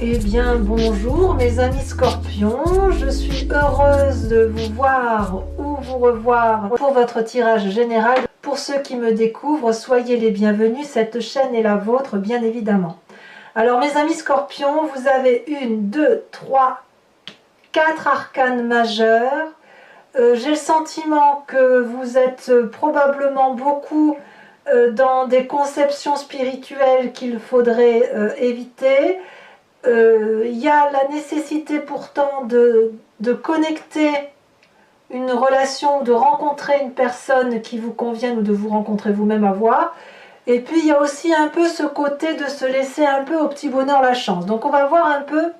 Eh bien bonjour mes amis scorpions, je suis heureuse de vous voir ou vous revoir pour votre tirage général. Pour ceux qui me découvrent, soyez les bienvenus, cette chaîne est la vôtre bien évidemment. Alors mes amis scorpions, vous avez 1, 2, 3, 4 arcanes majeures. J'ai le sentiment que vous êtes probablement beaucoup dans des conceptions spirituelles qu'il faudrait éviter. Il y a la nécessité pourtant de connecter une relation, de rencontrer une personne qui vous convienne ou de vous rencontrer vous-même à voir. Et puis il y a aussi un peu ce côté de se laisser un peu au petit bonheur la chance. Donc on va voir un peu,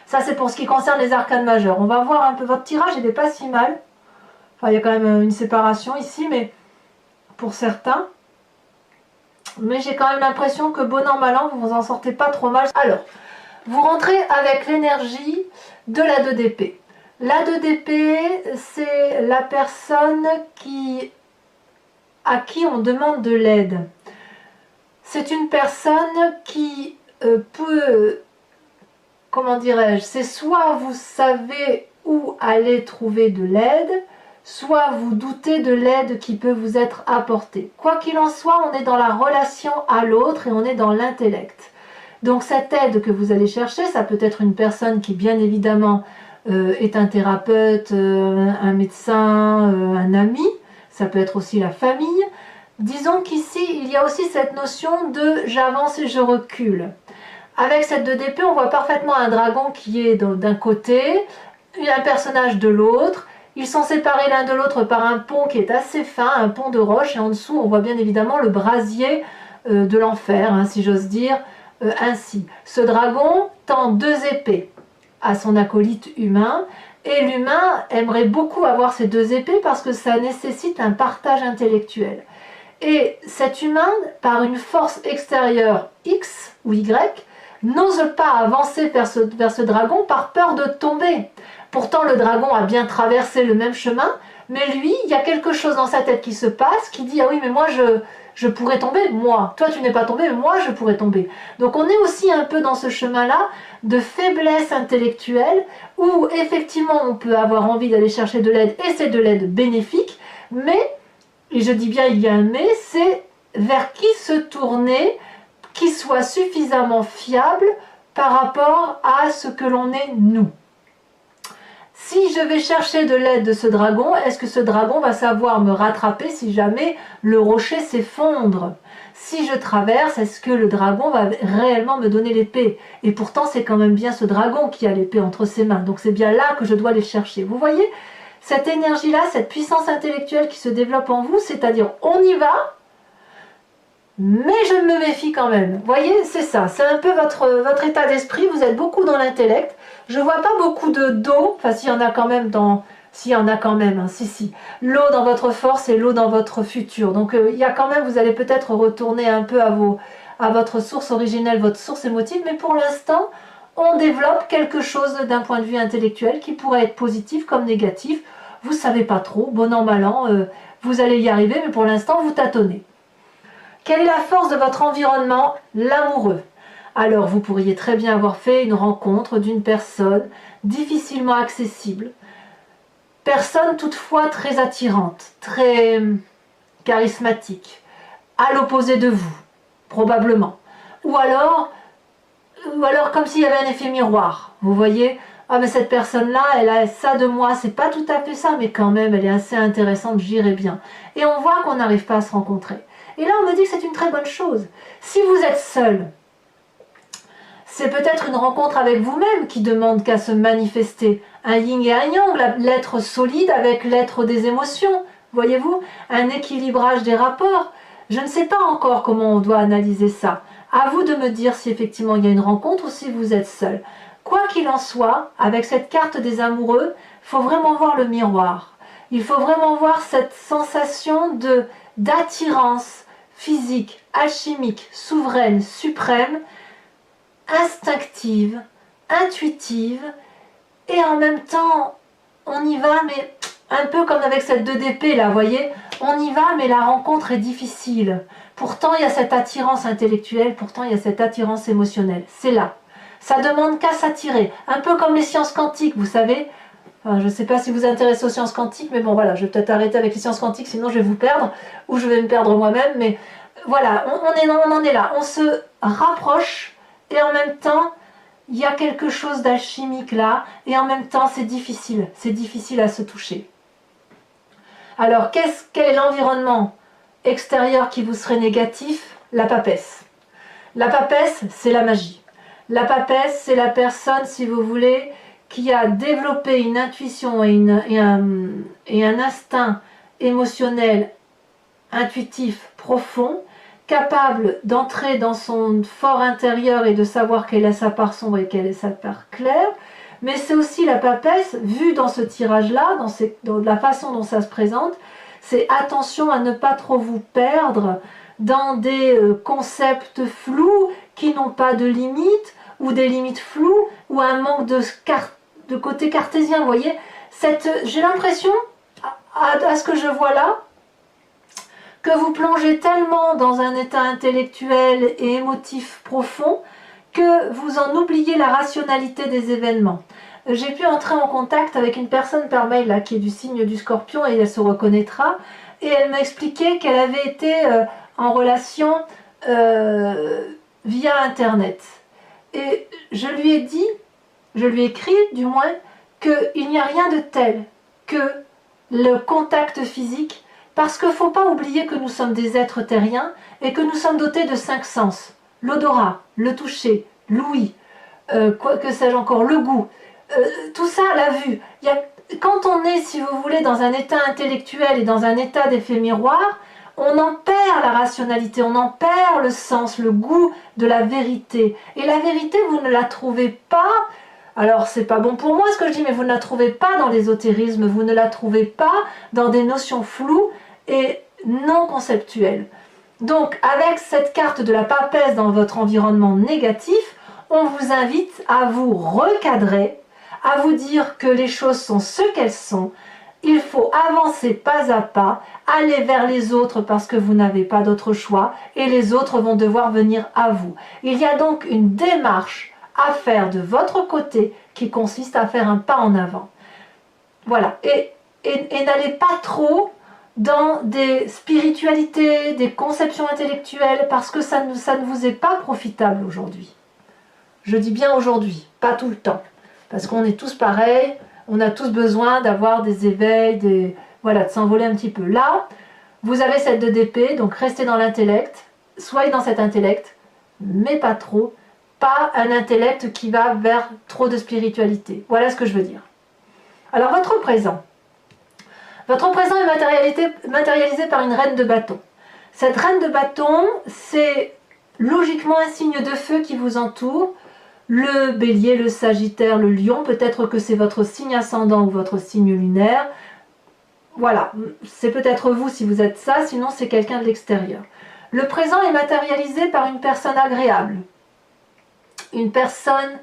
ça c'est pour ce qui concerne les arcanes majeures. On va voir un peu, votre tirage il n'est pas si mal. Enfin il y a quand même une séparation ici, mais pour certains. Mais j'ai quand même l'impression que bon an mal an, vous vous en sortez pas trop mal. Alors, vous rentrez avec l'énergie de la 2 d'épée. La 2 d'épée, c'est la personne à qui on demande de l'aide. C'est une personne qui peut, comment dirais-je, c'est soit vous savez où aller trouver de l'aide, soit vous doutez de l'aide qui peut vous être apportée. Quoi qu'il en soit, on est dans la relation à l'autre et on est dans l'intellect. Donc cette aide que vous allez chercher, ça peut être une personne qui bien évidemment est un thérapeute, un médecin, un ami, ça peut être aussi la famille. Disons qu'ici, il y a aussi cette notion de j'avance et je recule. Avec cette 2 d'épée, on voit parfaitement un dragon qui est d'un côté, un personnage de l'autre. Ils sont séparés l'un de l'autre par un pont qui est assez fin, un pont de roche, et en dessous on voit bien évidemment le brasier de l'enfer, hein, si j'ose dire ainsi. Ce dragon tend 2 épées à son acolyte humain, et l'humain aimerait beaucoup avoir ces 2 épées parce que ça nécessite un partage intellectuel. Et cet humain, par une force extérieure X ou Y, n'ose pas avancer vers ce dragon par peur de tomber. Pourtant, le dragon a bien traversé le même chemin, mais lui, il y a quelque chose dans sa tête qui se passe, qui dit « Ah oui, mais moi, je pourrais tomber, moi. Toi, tu n'es pas tombé, mais moi, je pourrais tomber. » Donc, on est aussi un peu dans ce chemin-là de faiblesse intellectuelle, où effectivement, on peut avoir envie d'aller chercher de l'aide, et c'est de l'aide bénéfique, mais, et je dis bien il y a un mais, c'est vers qui se tourner, qui soit suffisamment fiable par rapport à ce que l'on est nous. Si je vais chercher de l'aide de ce dragon, est-ce que ce dragon va savoir me rattraper si jamais le rocher s'effondre? Si je traverse, est-ce que le dragon va réellement me donner l'épée? Et pourtant, c'est quand même bien ce dragon qui a l'épée entre ses mains. Donc c'est bien là que je dois aller chercher. Vous voyez, cette énergie-là, cette puissance intellectuelle qui se développe en vous, c'est-à-dire on y va, mais je me méfie quand même. Vous voyez, c'est ça, c'est un peu votre état d'esprit, vous êtes beaucoup dans l'intellect. Je vois pas beaucoup d'eau, enfin s'il y en a quand même s'il y en a quand même, hein, si. L'eau dans votre force et l'eau dans votre futur. Donc il y a quand même, vous allez peut-être retourner un peu à votre source originelle, votre source émotive, mais pour l'instant, on développe quelque chose d'un point de vue intellectuel qui pourrait être positif comme négatif. Vous savez pas trop, bon an, mal an, vous allez y arriver, mais pour l'instant, vous tâtonnez. Quelle est la force de votre environnement? L'amoureux. Alors vous pourriez très bien avoir fait une rencontre d'une personne difficilement accessible, personne toutefois très attirante, très charismatique, à l'opposé de vous, probablement. Ou alors comme s'il y avait un effet miroir, vous voyez, ah mais cette personne-là, elle a ça de moi, c'est pas tout à fait ça, mais quand même, elle est assez intéressante, j'irai bien. Et on voit qu'on n'arrive pas à se rencontrer. Et là, on me dit que c'est une très bonne chose. Si vous êtes seul, c'est peut-être une rencontre avec vous-même qui demande qu'à se manifester. Un yin et un yang, l'être solide avec l'être des émotions. Voyez-vous, un équilibrage des rapports. Je ne sais pas encore comment on doit analyser ça. À vous de me dire si effectivement il y a une rencontre ou si vous êtes seul. Quoi qu'il en soit, avec cette carte des amoureux, il faut vraiment voir le miroir. Il faut vraiment voir cette sensation d'attirance physique, alchimique, souveraine, suprême, instinctive, intuitive, et en même temps, on y va, mais un peu comme avec cette 2 d'épée là, vous voyez, on y va, mais la rencontre est difficile. Pourtant, il y a cette attirance intellectuelle, pourtant, il y a cette attirance émotionnelle. C'est là. Ça demande qu'à s'attirer. Un peu comme les sciences quantiques, vous savez. Enfin, je ne sais pas si vous vous intéressez aux sciences quantiques, mais bon voilà, je vais peut-être arrêter avec les sciences quantiques, sinon je vais vous perdre, ou je vais me perdre moi-même. Mais voilà, on en est là. On se rapproche, et en même temps, il y a quelque chose d'alchimique là, et en même temps, c'est difficile à se toucher. Alors, quel est l'environnement extérieur qui vous serait négatif? La papesse. La papesse, c'est la magie. La papesse, c'est la personne, si vous voulez, qui a développé une intuition et un instinct émotionnel, intuitif, profond, capable d'entrer dans son fort intérieur et de savoir quelle est sa part sombre et quelle est sa part claire. Mais c'est aussi la papesse, vue dans ce tirage-là, dans la façon dont ça se présente, c'est attention à ne pas trop vous perdre dans des concepts flous qui n'ont pas de limites, ou des limites floues, ou un manque de côté cartésien, vous voyez. J'ai l'impression, à ce que je vois là, que vous plongez tellement dans un état intellectuel et émotif profond que vous en oubliez la rationalité des événements. J'ai pu entrer en contact avec une personne par mail là, qui est du signe du Scorpion, et elle se reconnaîtra, et elle m'a expliqué qu'elle avait été en relation via Internet. Et je lui ai écrit du moins, qu'il n'y a rien de tel que le contact physique, parce qu'il ne faut pas oublier que nous sommes des êtres terriens et que nous sommes dotés de 5 sens. L'odorat, le toucher, l'ouïe, quoi que sais-je encore, le goût, tout ça, la vue. Quand on est, si vous voulez, dans un état intellectuel et dans un état d'effet miroir, on en perd la rationalité, on en perd le sens, le goût de la vérité. Et la vérité, vous ne la trouvez pas, alors c'est pas bon pour moi ce que je dis, mais vous ne la trouvez pas dans l'ésotérisme, vous ne la trouvez pas dans des notions floues et non conceptuelles. Donc avec cette carte de la papesse dans votre environnement négatif, on vous invite à vous recadrer, à vous dire que les choses sont ce qu'elles sont. Il faut avancer pas à pas, aller vers les autres parce que vous n'avez pas d'autre choix et les autres vont devoir venir à vous. Il y a donc une démarche à faire de votre côté qui consiste à faire un pas en avant. Voilà. Et n'allez pas trop dans des spiritualités, des conceptions intellectuelles parce que ça ne vous est pas profitable aujourd'hui. Je dis bien aujourd'hui, pas tout le temps. Parce qu'on est tous pareils. On a tous besoin d'avoir des éveils, voilà, de s'envoler un petit peu. Là, vous avez cette 2 d'épée, donc restez dans l'intellect, soyez dans cet intellect, mais pas trop, pas un intellect qui va vers trop de spiritualité. Voilà ce que je veux dire. Alors, votre présent est matérialisé par une reine de bâton. Cette reine de bâton, c'est logiquement un signe de feu qui vous entoure. Le bélier, le sagittaire, le lion, peut-être que c'est votre signe ascendant ou votre signe lunaire. Voilà, c'est peut-être vous si vous êtes ça, sinon c'est quelqu'un de l'extérieur. Le présent est matérialisé par une personne agréable. Une personne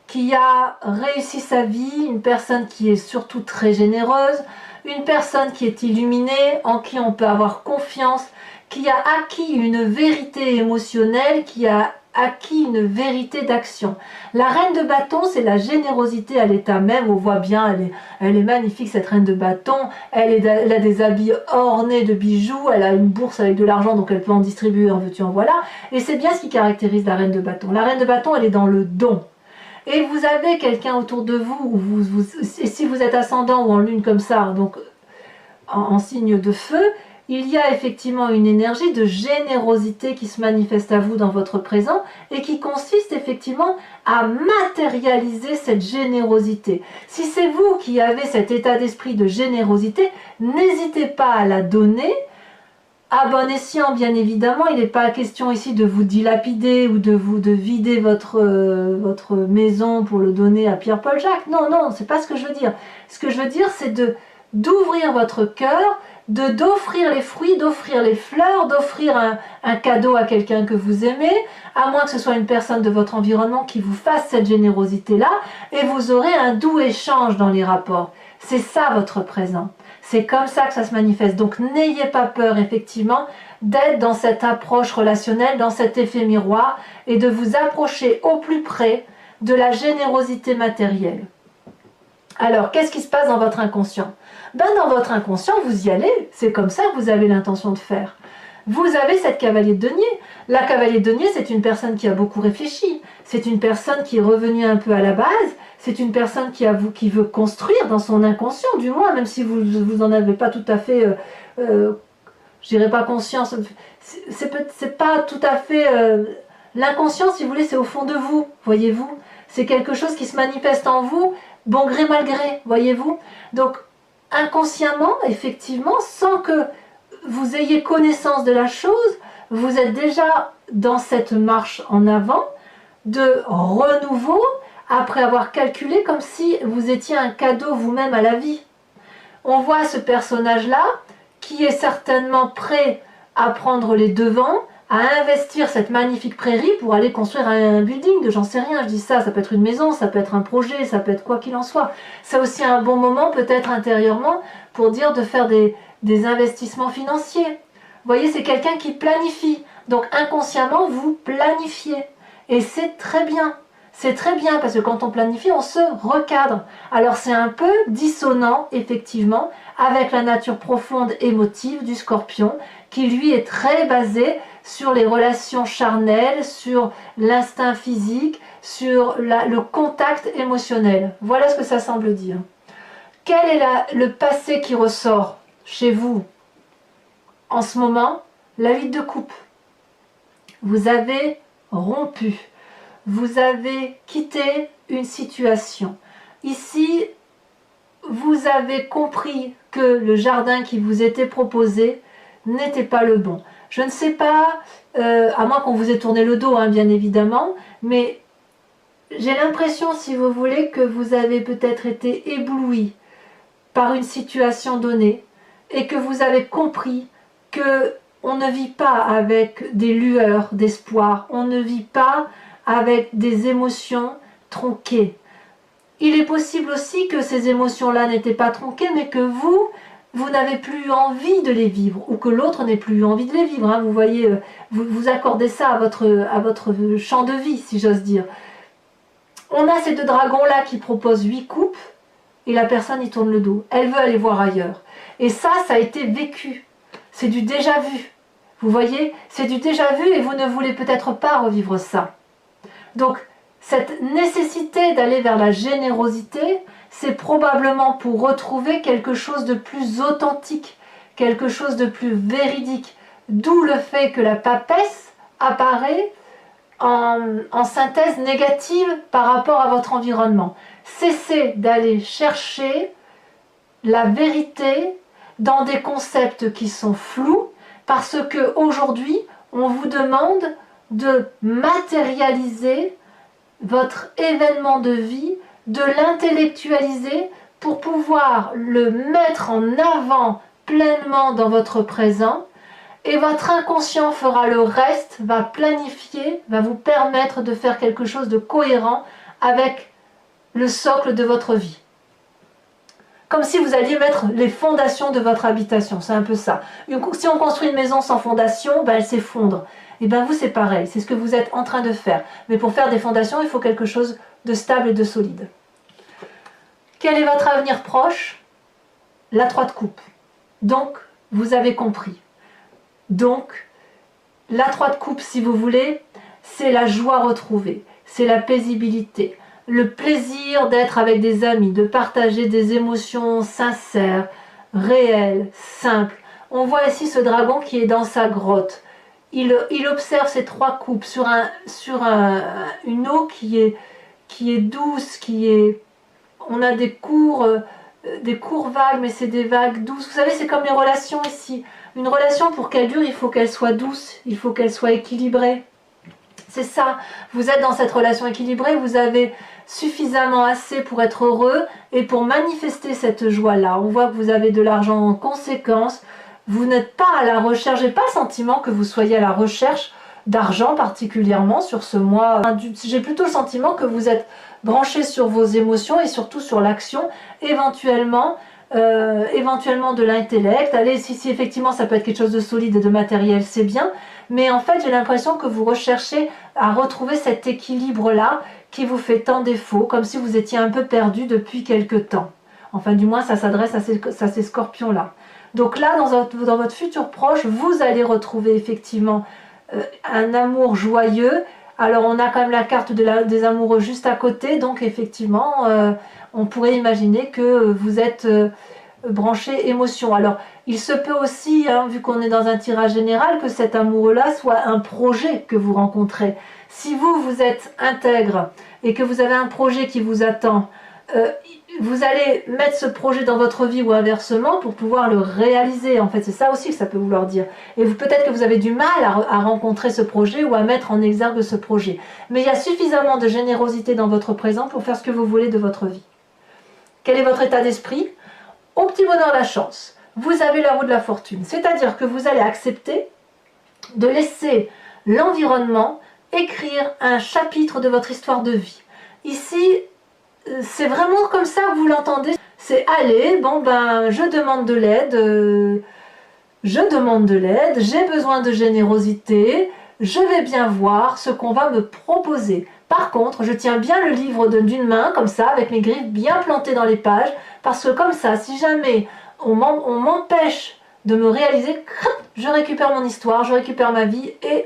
qui a réussi sa vie, une personne qui est surtout très généreuse, une personne qui est illuminée, en qui on peut avoir confiance, qui a acquis une vérité émotionnelle, qui a acquis une vérité d'action. La reine de bâton, c'est la générosité à l'état même. On voit bien, elle est magnifique cette reine de bâton. Elle a des habits ornés de bijoux, elle a une bourse avec de l'argent, donc elle peut en distribuer, en veux-tu, en voilà. Et c'est bien ce qui caractérise la reine de bâton. La reine de bâton, elle est dans le don. Et vous avez quelqu'un autour de vous, et si vous êtes ascendant ou en lune comme ça, donc en signe de feu, il y a effectivement une énergie de générosité qui se manifeste à vous dans votre présent et qui consiste effectivement à matérialiser cette générosité. Si c'est vous qui avez cet état d'esprit de générosité, n'hésitez pas à la donner, à bon escient bien évidemment. Il n'est pas question ici de vous dilapider ou de vider votre maison pour le donner à Pierre-Paul Jacques. Non, non, c'est pas ce que je veux dire. Ce que je veux dire, c'est d'ouvrir votre cœur, d'offrir les fruits, d'offrir les fleurs, d'offrir un cadeau à quelqu'un que vous aimez, à moins que ce soit une personne de votre environnement qui vous fasse cette générosité-là, et vous aurez un doux échange dans les rapports. C'est ça votre présent. C'est comme ça que ça se manifeste. Donc n'ayez pas peur, effectivement, d'être dans cette approche relationnelle, dans cet effet miroir, et de vous approcher au plus près de la générosité matérielle. Alors, qu'est-ce qui se passe dans votre inconscient? Ben, dans votre inconscient, vous y allez, c'est comme ça que vous avez l'intention de faire. Vous avez cette cavalier de denier. La cavalier de denier, c'est une personne qui a beaucoup réfléchi, c'est une personne qui est revenue un peu à la base, c'est une personne qui veut construire dans son inconscient, du moins, même si vous n'en avez pas tout à fait, je dirais pas conscience, c'est pas tout à fait, l'inconscient, si vous voulez, c'est au fond de vous, voyez-vous, c'est quelque chose qui se manifeste en vous, bon gré mal gré, voyez-vous. Donc, inconsciemment, effectivement, sans que vous ayez connaissance de la chose, vous êtes déjà dans cette marche en avant de renouveau, après avoir calculé comme si vous étiez un cadeau vous-même à la vie. On voit ce personnage-là qui est certainement prêt à prendre les devants, à investir cette magnifique prairie pour aller construire un building, j'en sais rien, je dis ça, ça peut être une maison, ça peut être un projet, ça peut être quoi qu'il en soit. C'est aussi un bon moment, peut-être intérieurement, pour dire de faire des investissements financiers. Vous voyez, c'est quelqu'un qui planifie. Donc inconsciemment, vous planifiez. Et c'est très bien. C'est très bien parce que quand on planifie, on se recadre. Alors c'est un peu dissonant, effectivement, avec la nature profonde émotive du Scorpion, qui lui est très basé sur les relations charnelles, sur l'instinct physique, sur le contact émotionnel. Voilà ce que ça semble dire. Quel est le passé qui ressort chez vous en ce moment? La 8 de coupe. Vous avez rompu. Vous avez quitté une situation. Ici, vous avez compris que le jardin qui vous était proposé n'était pas le bon. Je ne sais pas, à moins qu'on vous ait tourné le dos, hein, bien évidemment, mais j'ai l'impression, si vous voulez, que vous avez peut-être été ébloui par une situation donnée et que vous avez compris que on ne vit pas avec des lueurs d'espoir, on ne vit pas avec des émotions tronquées. Il est possible aussi que ces émotions-là n'étaient pas tronquées, mais que vous n'avez plus envie de les vivre, ou que l'autre n'ait plus envie de les vivre. Hein. Vous voyez, vous accordez ça à votre champ de vie, si j'ose dire. On a ces deux dragons-là qui proposent 8 coupes, et la personne y tourne le dos. Elle veut aller voir ailleurs. Et ça a été vécu. C'est du déjà vu. Vous voyez, c'est du déjà vu et vous ne voulez peut-être pas revivre ça. Donc, cette nécessité d'aller vers la générosité, c'est probablement pour retrouver quelque chose de plus authentique, quelque chose de plus véridique. D'où le fait que la papesse apparaît en synthèse négative par rapport à votre environnement. Cessez d'aller chercher la vérité dans des concepts qui sont flous, parce que aujourd'hui, on vous demande de matérialiser votre événement de vie, de l'intellectualiser pour pouvoir le mettre en avant pleinement dans votre présent, et votre inconscient fera le reste, va planifier, va vous permettre de faire quelque chose de cohérent avec le socle de votre vie. Comme si vous alliez mettre les fondations de votre habitation, c'est un peu ça. Si on construit une maison sans fondation, ben elle s'effondre. Et bien vous, c'est pareil, c'est ce que vous êtes en train de faire. Mais pour faire des fondations, il faut quelque chose de stable et de solide. Quel est votre avenir proche? La 3 de coupe. Donc, vous avez compris. Donc, la 3 de coupe, si vous voulez, c'est la joie retrouvée, c'est la paisibilité, le plaisir d'être avec des amis, de partager des émotions sincères, réelles, simples. On voit ici ce dragon qui est dans sa grotte. Il observe ces 3 coupes sur une eau qui est douce, on a des cours vagues, mais c'est des vagues douces. Vous savez, c'est comme les relations ici. Une relation, pour qu'elle dure, il faut qu'elle soit douce, il faut qu'elle soit équilibrée. C'est ça, vous êtes dans cette relation équilibrée, vous avez suffisamment assez pour être heureux et pour manifester cette joie-là. On voit que vous avez de l'argent en conséquence, vous n'êtes pas à la recherche, j'ai pas le sentiment que vous soyez à la recherche d'argent particulièrement sur ce mois. J'ai plutôt le sentiment que vous êtes branché sur vos émotions et surtout sur l'action, éventuellement de l'intellect. Allez, si effectivement ça peut être quelque chose de solide et de matériel, c'est bien, Mais en fait, j'ai l'impression que vous recherchez à retrouver cet équilibre-là qui vous fait tant défaut, comme si vous étiez un peu perdu depuis quelque temps. Enfin, du moins, ça s'adresse à ces scorpions-là. Donc là, dans votre futur proche, vous allez retrouver effectivement un amour joyeux. Alors, on a quand même la carte des amoureux juste à côté, donc effectivement, on pourrait imaginer que vous êtes branché émotion. Alors, il se peut aussi, hein, vu qu'on est dans un tirage général, que cet amoureux-là soit un projet que vous rencontrez. Si vous êtes intègre et que vous avez un projet qui vous attend, vous allez mettre ce projet dans votre vie ou inversement pour pouvoir le réaliser. En fait, c'est ça aussi que ça peut vouloir dire. Et peut-être que vous avez du mal à rencontrer ce projet ou à mettre en exergue ce projet. Mais il y a suffisamment de générosité dans votre présent pour faire ce que vous voulez de votre vie. Quel est votre état d'esprit? Au petit bonheur la chance, vous avez la roue de la fortune. C'est-à-dire que vous allez accepter de laisser l'environnement écrire un chapitre de votre histoire de vie. Ici, c'est vraiment comme ça que vous l'entendez. C'est allez, bon ben, je demande de l'aide, j'ai besoin de générosité, je vais bien voir ce qu'on va me proposer. Par contre, je tiens bien le livre d'une main, comme ça, avec mes griffes bien plantées dans les pages, parce que comme ça, si jamais on m'empêche de me réaliser, je récupère mon histoire, je récupère ma vie et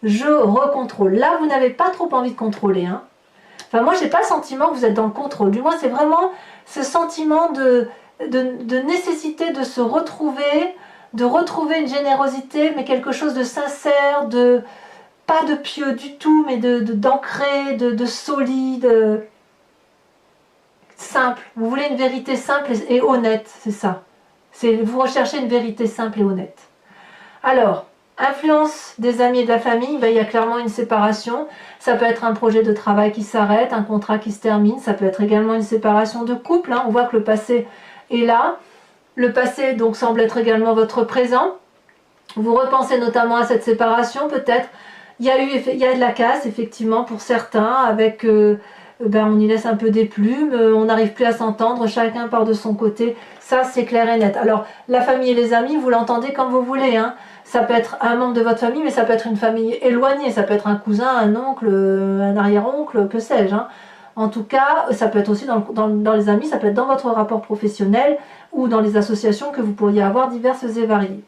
je recontrôle. Là, vous n'avez pas trop envie de contrôler, hein. Enfin, moi, j'ai pas le sentiment que vous êtes dans le contrôle. Du moins, c'est vraiment ce sentiment de nécessité de se retrouver, de retrouver une générosité, mais quelque chose de sincère, pas de pieux du tout, mais d'ancré, de solide, simple. Vous voulez une vérité simple et honnête, c'est ça. Vous recherchez une vérité simple et honnête. Alors, influence des amis et de la famille, ben, il y a clairement une séparation. Ça peut être un projet de travail qui s'arrête, un contrat qui se termine. Ça peut être également une séparation de couple, hein. On voit que le passé est là. Le passé donc semble être également votre présent. Vous repensez notamment à cette séparation peut-être. Il y a de la casse effectivement pour certains, avec on y laisse un peu des plumes, on n'arrive plus à s'entendre, chacun part de son côté. Ça c'est clair et net. Alors la famille et les amis, vous l'entendez comme vous voulez, hein. Ça peut être un membre de votre famille, mais ça peut être une famille éloignée, ça peut être un cousin, un oncle, un arrière-oncle, que sais-je, hein. En tout cas, ça peut être aussi dans les amis, ça peut être dans votre rapport professionnel ou dans les associations que vous pourriez avoir diverses et variées.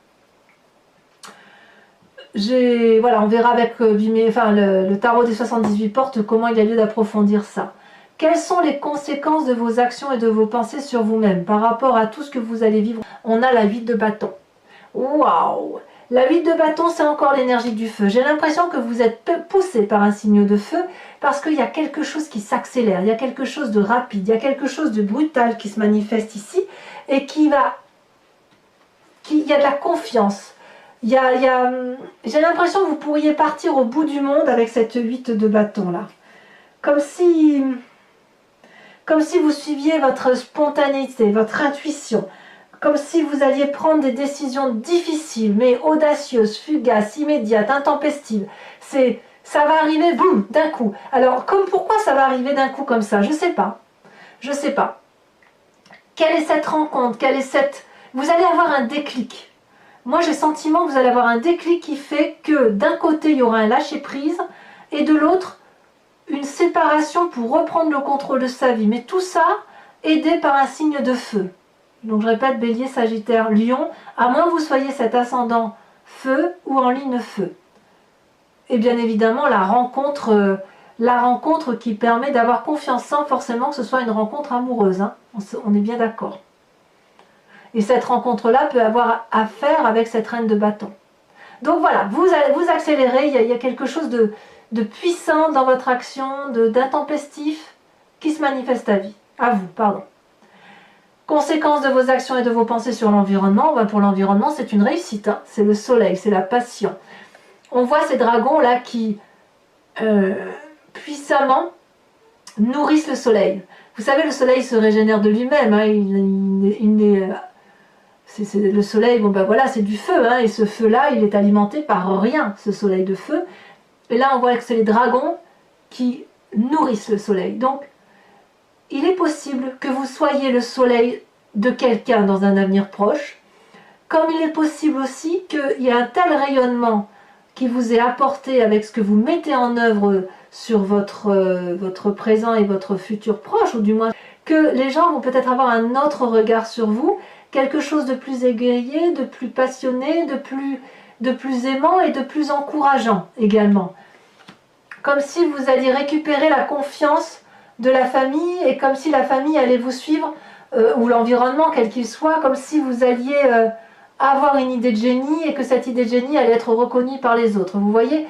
Voilà, on verra avec le tarot des 78 portes comment il y a lieu d'approfondir ça. Quelles sont les conséquences de vos actions et de vos pensées sur vous-même par rapport à tout ce que vous allez vivre? On a la 8 de bâton. Waouh! La 8 de bâton, c'est encore l'énergie du feu. J'ai l'impression que vous êtes poussé par un signe de feu parce qu'il y a quelque chose qui s'accélère, il y a quelque chose de rapide, il y a quelque chose de brutal qui se manifeste ici et il y a de la confiance. J'ai l'impression que vous pourriez partir au bout du monde avec cette 8 de bâton là. Comme si vous suiviez votre spontanéité, votre intuition. Comme si vous alliez prendre des décisions difficiles, mais audacieuses, fugaces, immédiates, intempestives. Ça va arriver, boum, d'un coup. Alors, pourquoi ça va arriver d'un coup comme ça? Je sais pas. Je sais pas. Quelle est cette rencontre? Vous allez avoir un déclic. Moi, j'ai le sentiment que vous allez avoir un déclic qui fait que d'un côté, il y aura un lâcher-prise, et de l'autre, une séparation pour reprendre le contrôle de sa vie. Mais tout ça, aidé par un signe de feu. Donc je répète, Bélier, Sagittaire, Lion, à moins que vous soyez cet ascendant feu ou en ligne feu. Et bien évidemment, la rencontre qui permet d'avoir confiance sans forcément que ce soit une rencontre amoureuse. Hein. On est bien d'accord. Et cette rencontre-là peut avoir à faire avec cette reine de bâton. Donc voilà, vous accélérez, il y a quelque chose de puissant dans votre action, d'intempestif qui se manifeste à vous. Conséquences de vos actions et de vos pensées sur l'environnement. Pour l'environnement, c'est une réussite. Hein. C'est le soleil, c'est la passion. On voit ces dragons-là qui, puissamment, nourrissent le soleil. Vous savez, le soleil se régénère de lui-même. Hein. Le soleil, c'est du feu. Hein. Et ce feu-là, il est alimenté par rien, ce soleil de feu. Et là, on voit que c'est les dragons qui nourrissent le soleil. Donc, il est possible que vous soyez le soleil de quelqu'un dans un avenir proche, comme il est possible aussi qu'il y ait un tel rayonnement qui vous est apporté avec ce que vous mettez en œuvre sur votre présent et votre futur proche, ou du moins que les gens vont peut-être avoir un autre regard sur vous, quelque chose de plus égayé, de plus passionné, de plus aimant et de plus encourageant également. Comme si vous alliez récupérer la confiance de la famille et comme si la famille allait vous suivre, ou l'environnement quel qu'il soit, comme si vous alliez avoir une idée de génie et que cette idée de génie allait être reconnue par les autres. Vous voyez,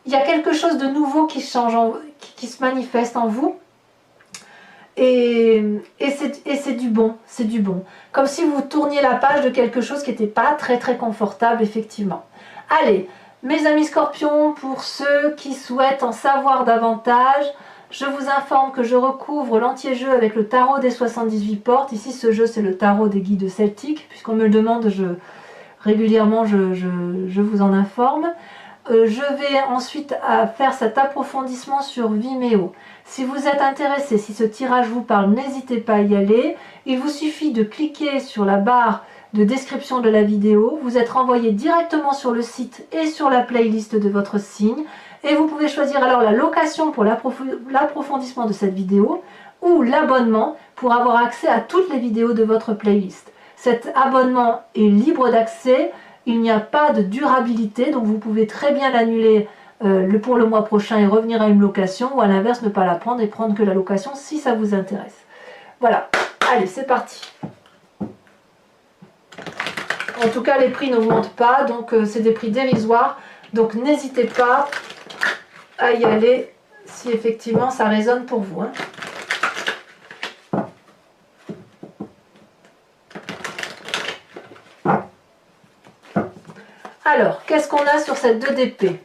il y a quelque chose de nouveau qui change, qui se manifeste en vous. Et c'est du bon, c'est du bon. Comme si vous tourniez la page de quelque chose qui n'était pas très très confortable, effectivement. Allez, mes amis scorpions, pour ceux qui souhaitent en savoir davantage, je vous informe que je recouvre l'entier-jeu avec le tarot des 78 portes. Ici, ce jeu, c'est le tarot des guides celtiques. Puisqu'on me le demande, régulièrement, je vous en informe. Je vais ensuite faire cet approfondissement sur Vimeo. Si vous êtes intéressé, si ce tirage vous parle, n'hésitez pas à y aller. Il vous suffit de cliquer sur la barre de description de la vidéo. Vous êtes renvoyé directement sur le site et sur la playlist de votre signe. Et vous pouvez choisir alors la location pour l'approfondissement de cette vidéo ou l'abonnement pour avoir accès à toutes les vidéos de votre playlist. Cet abonnement est libre d'accès. Il n'y a pas de durabilité, donc vous pouvez très bien l'annuler pour le mois prochain et revenir à une location, ou à l'inverse, ne pas la prendre et prendre que la location si ça vous intéresse. Voilà, allez, c'est parti. En tout cas, les prix n'augmentent pas, donc c'est des prix dérisoires. Donc n'hésitez pas à y aller si effectivement ça résonne pour vous. Hein. Alors, qu'est-ce qu'on a sur cette 2 d'épée?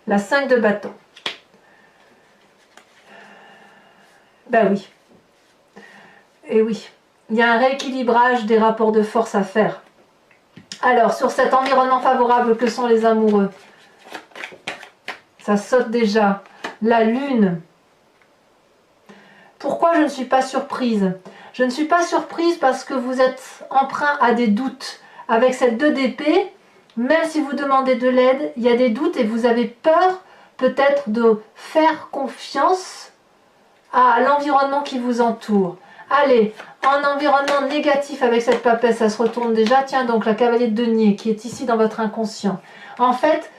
La 5 de bâton. Ben oui. Et oui. Il y a un rééquilibrage des rapports de force à faire. Alors, sur cet environnement favorable que sont les amoureux, ça saute déjà. La lune. Pourquoi je ne suis pas surprise? Je ne suis pas surprise parce que vous êtes emprunt à des doutes. Avec cette 2 d'épée, même si vous demandez de l'aide, il y a des doutes et vous avez peur peut-être de faire confiance à l'environnement qui vous entoure. Allez, en environnement négatif avec cette papesse, ça se retourne déjà. Tiens donc, la cavalier de denier qui est ici dans votre inconscient. En fait,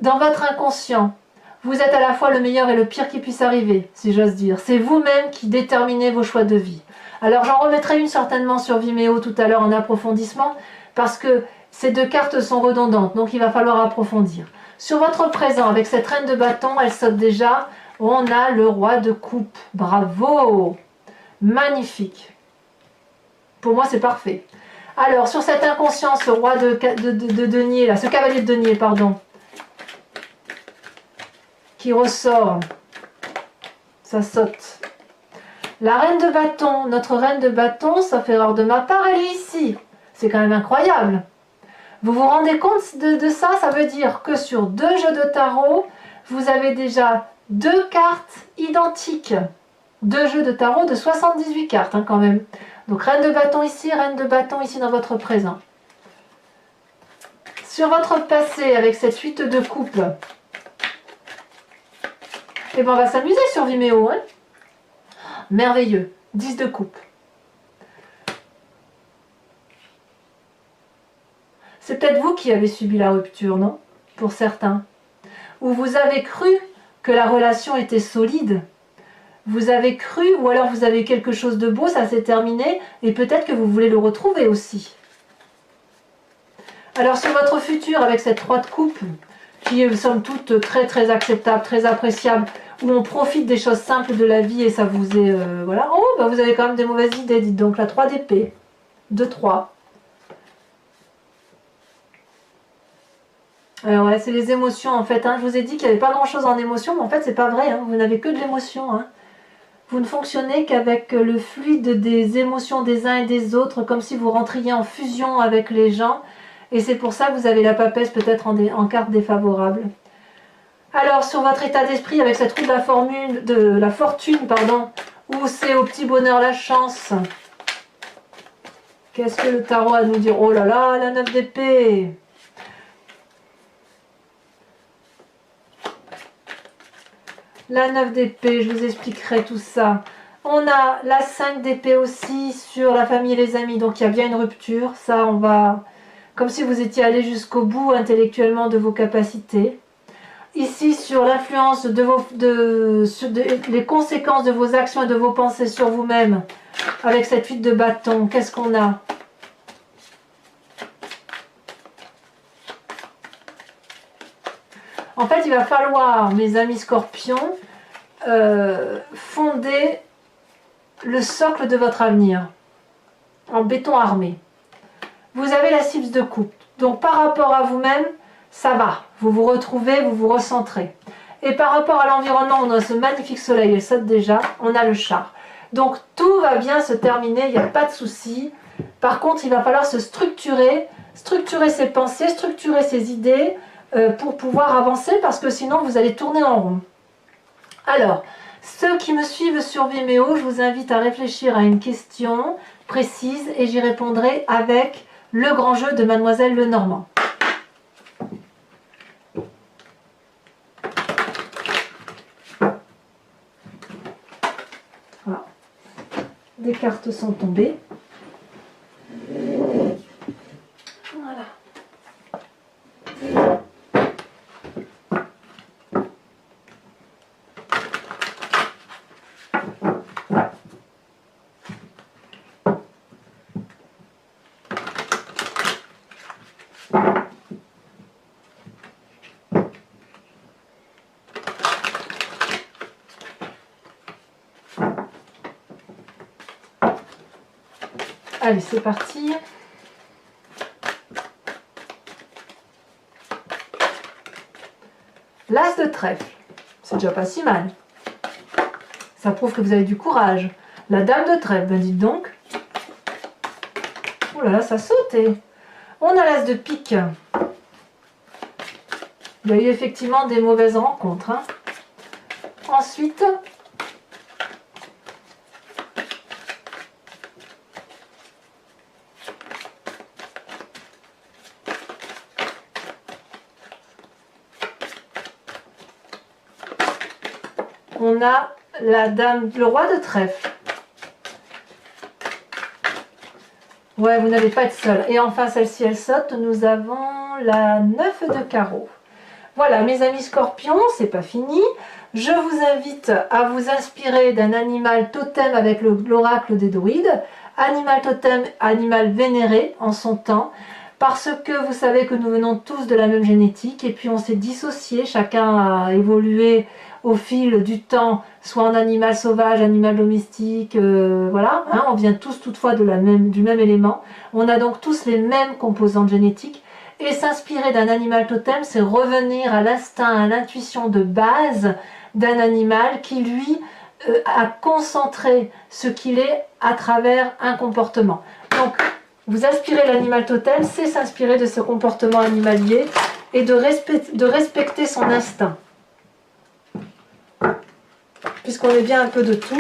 dans votre inconscient, vous êtes à la fois le meilleur et le pire qui puisse arriver, si j'ose dire. C'est vous-même qui déterminez vos choix de vie. Alors j'en remettrai une certainement sur Vimeo tout à l'heure en approfondissement, parce que ces 2 cartes sont redondantes, donc il va falloir approfondir. Sur votre présent, avec cette reine de bâton, elle saute déjà. On a le roi de coupe. Bravo! Magnifique. Pour moi, c'est parfait. Alors, sur cet inconscient, ce roi de denier, là, ce cavalier de denier, pardon, qui ressort, ça saute. La reine de bâton, notre reine de bâton, ça fait erreur de ma part, elle est ici. C'est quand même incroyable. Vous vous rendez compte de ça? Ça veut dire que sur 2 jeux de tarot, vous avez déjà 2 cartes identiques. 2 jeux de tarot de 78 cartes hein, quand même. Donc reine de bâton ici, reine de bâton ici dans votre présent. Sur votre passé avec cette 8 de coupe, et ben on va s'amuser sur Vimeo. Hein. Merveilleux. 10 de coupe. C'est peut-être vous qui avez subi la rupture, non? Pour certains. Ou vous avez cru que la relation était solide. Vous avez cru, ou alors vous avez quelque chose de beau, ça s'est terminé, et peut-être que vous voulez le retrouver aussi. Alors sur votre futur, avec cette 3 de coupe, qui est somme toute très très acceptable, très appréciable, où on profite des choses simples de la vie et ça vous est... voilà. Oh, bah vous avez quand même des mauvaises idées, dites donc, la 3 d'épée. 2-3. Ouais, c'est les émotions en fait. Hein. Je vous ai dit qu'il n'y avait pas grand chose en émotion, mais en fait c'est pas vrai. Hein. Vous n'avez que de l'émotion. Hein. Vous ne fonctionnez qu'avec le fluide des émotions des uns et des autres, comme si vous rentriez en fusion avec les gens. Et c'est pour ça que vous avez la papesse peut-être en carte défavorable. Alors sur votre état d'esprit avec cette roue de la fortune, pardon, où c'est au petit bonheur la chance. Qu'est-ce que le tarot a à nous dire? Oh là là, la 9 d'épée. la 9 d'épée, je vous expliquerai tout ça. On a la 5 d'épée aussi sur la famille et les amis, donc il y a bien une rupture. Ça, on va... Comme si vous étiez allé jusqu'au bout intellectuellement de vos capacités. Ici, sur l'influence les conséquences de vos actions et de vos pensées sur vous-même, avec cette 8 de bâton, qu'est-ce qu'on a? En fait, il va falloir, mes amis scorpions, fonder le socle de votre avenir en béton armé. Vous avez la 6 de coupe, donc par rapport à vous-même, ça va, vous vous retrouvez, vous vous recentrez. Et par rapport à l'environnement, on a ce magnifique soleil, elle saute déjà, on a le char. Donc tout va bien se terminer, il n'y a pas de souci. Par contre, il va falloir se structurer ses pensées, structurer ses idées pour pouvoir avancer, parce que sinon vous allez tourner en rond. Alors, ceux qui me suivent sur Vimeo, je vous invite à réfléchir à une question précise et j'y répondrai avec le grand jeu de Mademoiselle Lenormand. Voilà. Des cartes sont tombées. Voilà. Allez, c'est parti. L'As de trèfle, c'est déjà pas si mal. Ça prouve que vous avez du courage. La Dame de trèfle, ben dites donc. Oh là là, ça sautait. On a l'As de pique. Il y a eu effectivement des mauvaises rencontres. Hein. Ensuite, on a la dame, le roi de trèfle. Ouais, vous n'allez pas être seul. Et enfin, celle-ci, elle saute. Nous avons la 9 de carreau. Voilà, mes amis scorpions, c'est pas fini. Je vous invite à vous inspirer d'un animal totem avec l'oracle des druides. Animal totem, animal vénéré en son temps. Parce que vous savez que nous venons tous de la même génétique. Et puis on s'est dissociés. Chacun a évolué au fil du temps, soit en animal sauvage, animal domestique, voilà, hein, on vient tous toutefois du même élément, on a donc tous les mêmes composantes génétiques, et s'inspirer d'un animal totem, c'est revenir à l'instinct, à l'intuition de base d'un animal qui, lui, a concentré ce qu'il est à travers un comportement. Donc, vous aspirez l'animal totem, c'est s'inspirer de ce comportement animalier et de respecter son instinct. Puisqu'on est bien un peu de tout.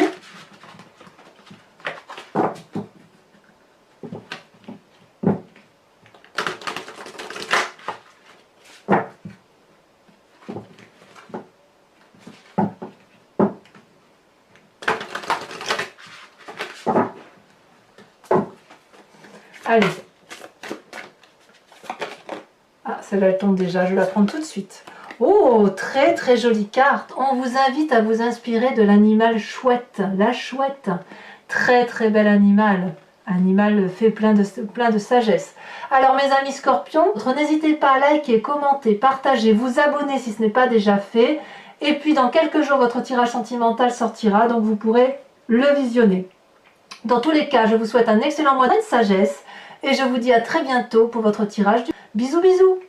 Allez. Ah, celle-là elle tombe déjà, je la prends tout de suite. Oh, très très jolie carte. On vous invite à vous inspirer de l'animal chouette, la chouette. Très très bel animal. Animal fait plein de sagesse. Alors mes amis scorpions, n'hésitez pas à liker, commenter, partager, vous abonner si ce n'est pas déjà fait. Et puis dans quelques jours, votre tirage sentimental sortira, donc vous pourrez le visionner. Dans tous les cas, je vous souhaite un excellent mois de sagesse et je vous dis à très bientôt pour votre tirage. Bisous bisous.